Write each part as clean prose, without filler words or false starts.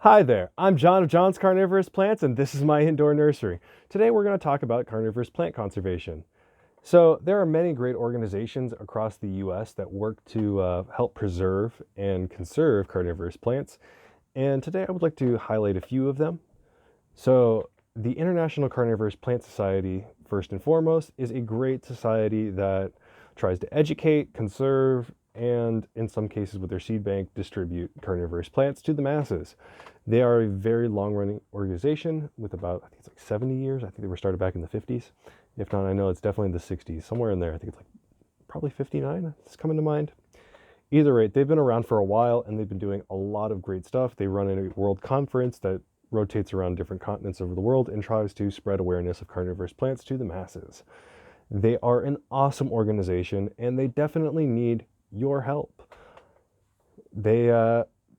Hi there, I'm John of John's Carnivorous Plants, and this is my indoor nursery. Today we're going to talk about carnivorous plant conservation. So there are many great organizations across the US that work to help preserve and conserve carnivorous plants, and today I would like to highlight a few of them. So the International Carnivorous Plant Society, first and foremost, is a great society that tries to educate, conserve, and in some cases with their seed bank, distribute carnivorous plants to the masses. They are a very long-running organization with about, I think it's like 70 years. I think they were started back in the 50s. If not, I know it's definitely in the 60s, somewhere in there. I think it's like probably 59. It's coming to mind. Either rate, they've been around for a while and they've been doing a lot of great stuff. They run a world conference that rotates around different continents over the world and tries to spread awareness of carnivorous plants to the masses. They are an awesome organization and they definitely need your help. They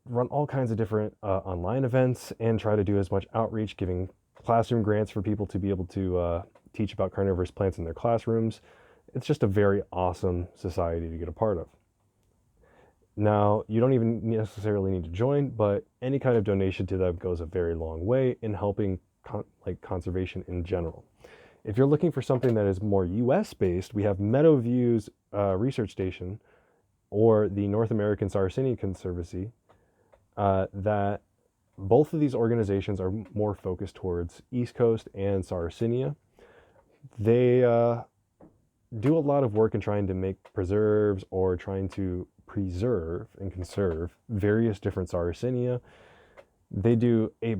run all kinds of different online events and try to do as much outreach, giving classroom grants for people to be able to teach about carnivorous plants in their classrooms. It's just a very awesome society to get a part of. Now, you don't even necessarily need to join, but any kind of donation to them goes a very long way in helping conservation in general. If you're looking for something that is more US based, we have Meadowview's research station or the North American Sarracenia Conservancy, that both of these organizations are more focused towards East Coast and Sarracenia. They do a lot of work in trying to make preserves or trying to preserve and conserve various different Sarracenia. They do a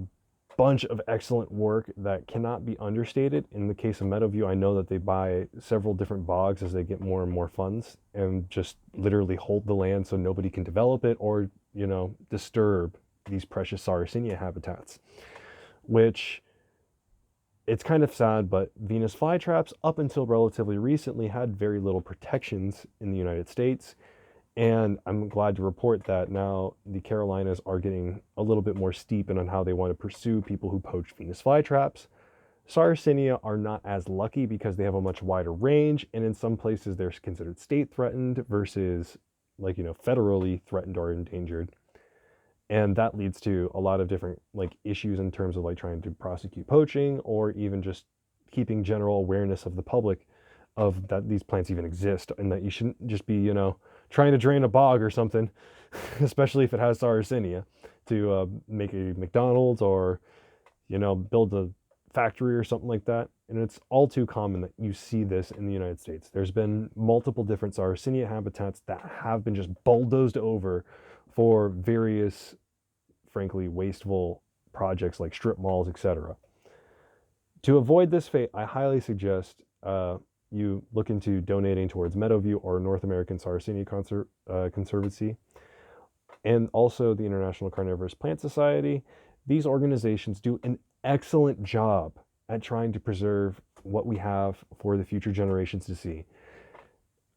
bunch of excellent work that cannot be understated. In the case of Meadowview, I know that they buy several different bogs as they get more and more funds and just literally hold the land so nobody can develop it or, disturb these precious Sarracenia habitats, which it's kind of sad, but Venus flytraps up until relatively recently had very little protections in the United States. And I'm glad to report that now the Carolinas are getting a little bit more steep in on how they want to pursue people who poach Venus flytraps. Sarracenia are not as lucky because they have a much wider range, and in some places they're considered state threatened versus federally threatened or endangered. And that leads to a lot of different issues in terms of trying to prosecute poaching or even just keeping general awareness of the public of that these plants even exist and that you shouldn't just be trying to drain a bog or something, especially if it has Sarracenia, to make a McDonald's or build a factory or something like that. And it's all too common that you see this in the United States. There's been multiple different Sarracenia habitats that have been just bulldozed over for various, frankly, wasteful projects like strip malls, etc. To avoid this fate, I highly suggest you look into donating towards Meadowview or North American Sarracenia Conservancy, and also the International Carnivorous Plant Society. These organizations do an excellent job at trying to preserve what we have for the future generations to see.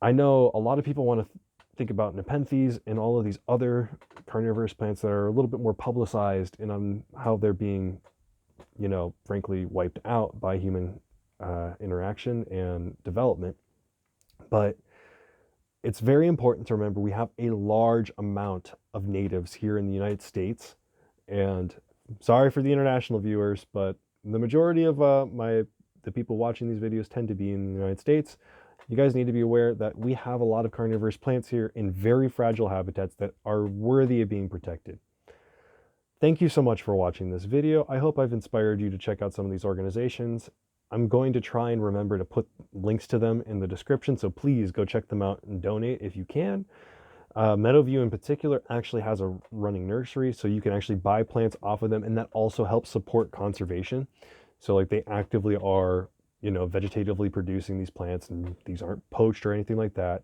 I know a lot of people want to think about Nepenthes and all of these other carnivorous plants that are a little bit more publicized and on how they're being, frankly, wiped out by human interaction and development. But it's very important to remember we have a large amount of natives here in the United States. And sorry for the international viewers, but the majority of the people watching these videos tend to be in the United States. You guys need to be aware that we have a lot of carnivorous plants here in very fragile habitats that are worthy of being protected. Thank you so much for watching this video. I hope I've inspired you to check out some of these organizations. I'm going to try and remember to put links to them in the description, so please go check them out and donate if you can. Meadowview in particular actually has a running nursery, so you can actually buy plants off of them, and that also helps support conservation. So they actively are vegetatively producing these plants, and these aren't poached or anything like that.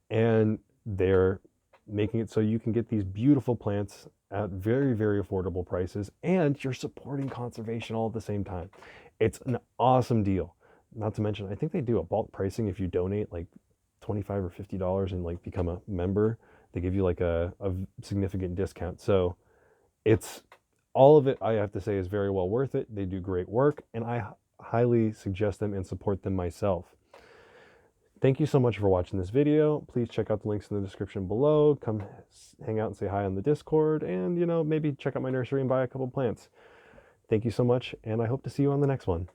And they're making it so you can get these beautiful plants at very, very affordable prices, and you're supporting conservation all at the same time. It's an awesome deal. Not to mention, I think they do a bulk pricing if you donate like $25 or $50 and become a member. They give you a significant discount. So it's all of it, I have to say, is very well worth it. They do great work, and I highly suggest them and support them myself. Thank you so much for watching this video. Please check out the links in the description below. Come hang out and say hi on the Discord, and maybe check out my nursery and buy a couple plants. Thank you so much, and I hope to see you on the next one.